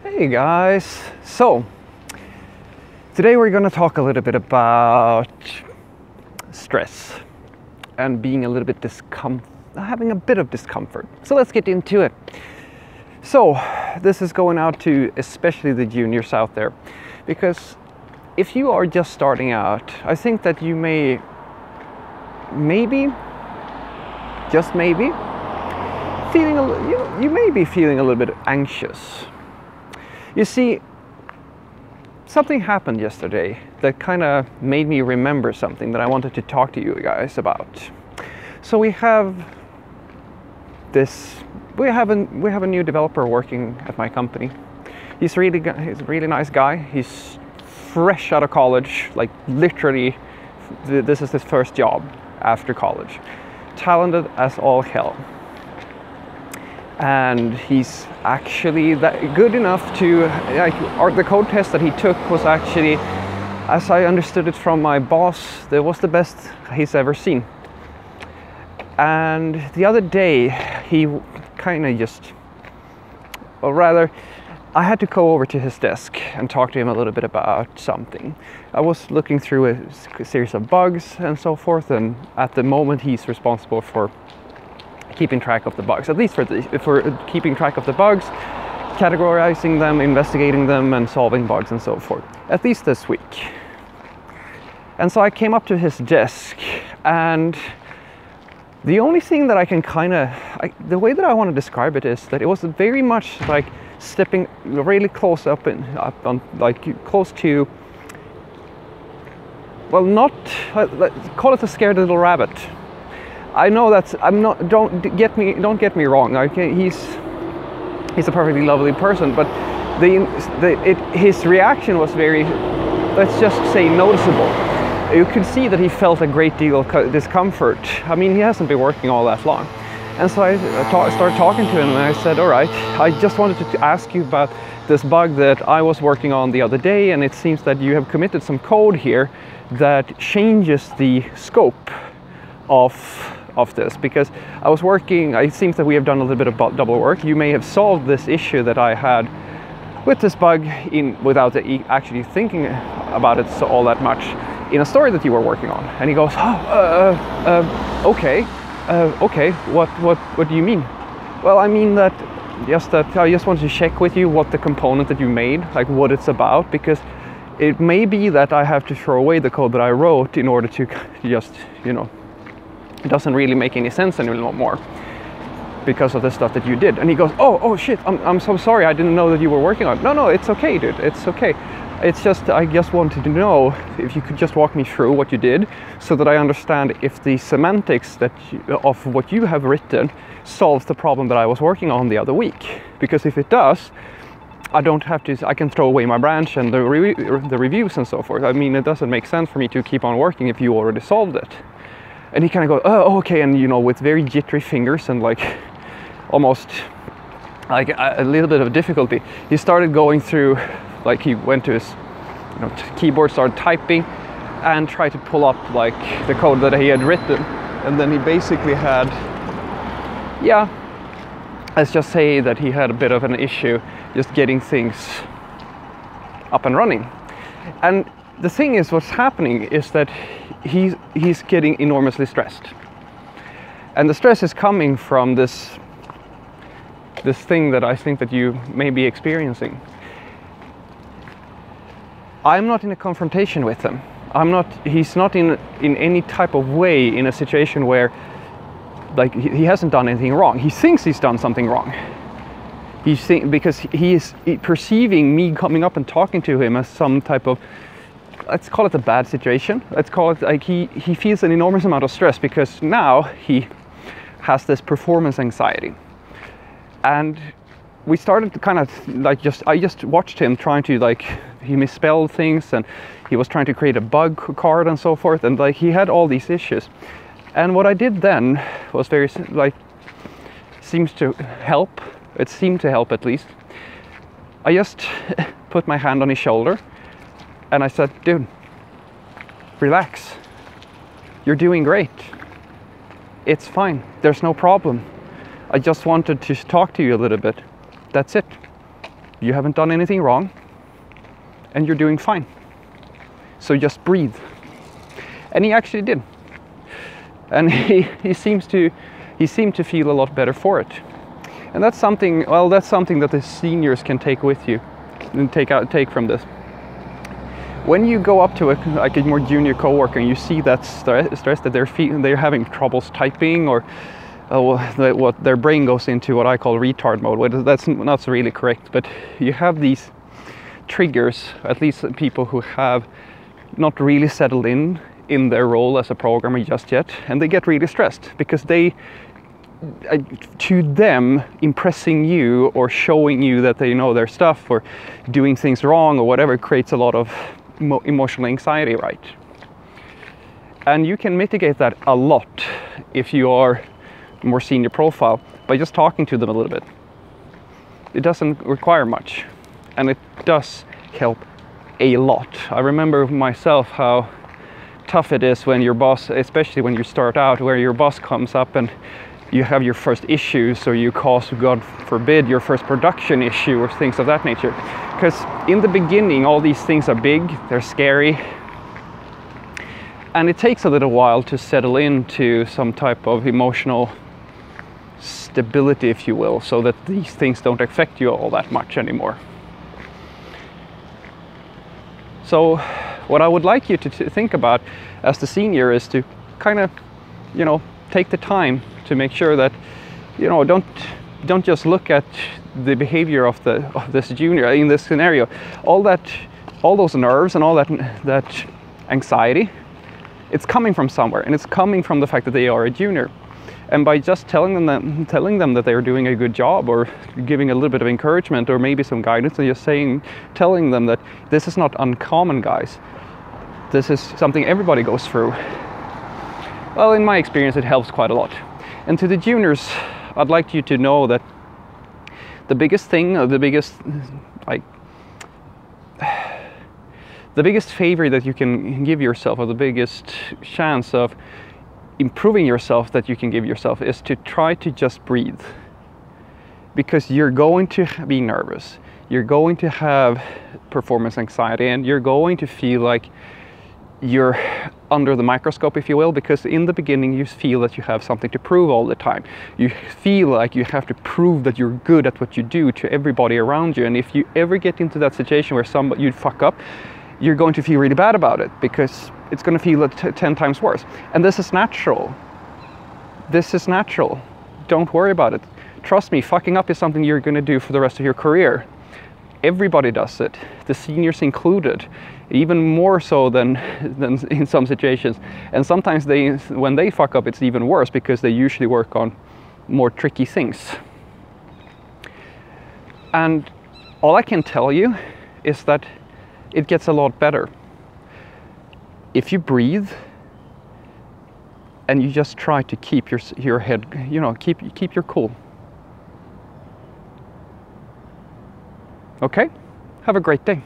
Hey guys, so today we're going to talk a little bit about stress and being a little bit having a bit of discomfort. So let's get into it. So this is going out to especially the juniors out there, because if you are just starting out, I think that you just maybe you may be feeling a little bit anxious. You see, something happened yesterday that kind of made me remember something that I wanted to talk to you guys about. So we have a new developer working at my company. He's a really nice guy. He's fresh out of college, like literally this is his first job after college. Talented as all hell. And he's actually that good enough to, the code test that he took was actually, as I understood it from my boss, that was the best he's ever seen. And the other day he kind of I had to go over to his desk and talk to him a little bit about something. I was looking through a series of bugs and so forth, and at the moment he's responsible for keeping track of the bugs, at least for keeping track of the bugs, categorizing them, investigating them, and solving bugs and so forth, at least this week. And so I came up to his desk, and the only thing that I can the way that I want to describe it is that it was very much like stepping really close close to, well, not, call it a scared little rabbit. I know don't get me wrong. Okay, he's a perfectly lovely person, but his reaction was very, let's just say, noticeable. You could see that he felt a great deal of discomfort. I mean, he hasn't been working all that long. And so I started talking to him, and I said, all right, I just wanted to ask you about this bug that I was working on the other day, and it seems that you have committed some code here that changes the scope of this, because I was working, it seems that we have done a little bit of double work. You may have solved this issue that I had with this bug without actually thinking about it all that much in a story that you were working on. And he goes, okay, what do you mean? Well, I mean that I just wanted to check with you what the component that you made, like what it's about, because it may be that I have to throw away the code that I wrote in order to just, it doesn't really make any sense anymore because of the stuff that you did. And he goes, oh shit, I'm so sorry, I didn't know that you were working on it. No, it's okay, dude, it's okay. It's just, I just wanted to know if you could just walk me through what you did, so that I understand if the semantics of what you have written solves the problem that I was working on the other week. Because if it does, I can throw away my branch and the reviews and so forth. I mean, it doesn't make sense for me to keep on working if you already solved it. And he kind of goes, oh, okay, and with very jittery fingers and almost like a little bit of difficulty, he started going through, he went to his keyboard, started typing, and tried to pull up the code that he had written. And then he basically had, let's just say that he had a bit of an issue just getting things up and running. And the thing is, what's happening is that he's getting enormously stressed, and the stress is coming from this thing that I think that you may be experiencing. I'm not in a confrontation with him. He's not in any type of way in a situation where he hasn't done anything wrong. He thinks he's done something wrong. Because he is perceiving me coming up and talking to him as some type of, let's call it a bad situation. Let's call it he feels an enormous amount of stress because now he has this performance anxiety. And we started to kind of I just watched him trying to he misspelled things, and he was trying to create a bug card and so forth, and he had all these issues. And what I did then was seems to help. It seemed to help, at least. I just put my hand on his shoulder and I said, dude, relax. You're doing great. It's fine. There's no problem. I just wanted to talk to you a little bit. That's it. You haven't done anything wrong, and you're doing fine. So just breathe. And he actually did. And he seemed to feel a lot better for it. And that's something, well, that's something that the seniors can take with you and take from this. When you go up to a more junior coworker and you see that stress that they're having troubles typing, or what their brain goes into what I call retard mode. That's not really correct, but you have these triggers, at least people who have not really settled in their role as a programmer just yet, and they get really stressed because to them, impressing you or showing you that they know their stuff or doing things wrong or whatever creates a lot of emotional anxiety, right? And you can mitigate that a lot if you are more senior profile by just talking to them a little bit. It doesn't require much, and it does help a lot. I remember myself how tough it is when your boss, especially when you start out, where your boss comes up and you have your first issues, or you cause, God forbid, your first production issue or things of that nature. Because in the beginning, all these things are big, they're scary, and it takes a little while to settle into some type of emotional stability, if you will, so that these things don't affect you all that much anymore. So what I would like you to think about as the senior is to kind of, take the time to make sure that, don't just look at the behavior of this junior in this scenario. All those nerves and all that anxiety, it's coming from somewhere, and it's coming from the fact that they are a junior. And by just telling them that they're doing a good job, or giving a little bit of encouragement, or maybe some guidance, and just telling them that this is not uncommon, guys. This is something everybody goes through. Well, in my experience, it helps quite a lot. And to the juniors, I'd like you to know that the biggest thing, or the biggest favor that you can give yourself, or the biggest chance of improving yourself that you can give yourself, is to try to just breathe. Because you're going to be nervous, you're going to have performance anxiety, and you're going to feel like you're under the microscope, if you will, because in the beginning you feel that you have something to prove all the time. You feel like you have to prove that you're good at what you do to everybody around you, and if you ever get into that situation where you'd fuck up, you're going to feel really bad about it, because it's going to feel 10 times worse. And this is natural. This is natural. Don't worry about it. Trust me, fucking up is something you're going to do for the rest of your career. Everybody does it, the seniors included, even more so than in some situations. And sometimes when they fuck up, it's even worse, because they usually work on more tricky things. And all I can tell you is that it gets a lot better if you breathe and you just try to keep your head, keep your cool. Okay? Have a great day.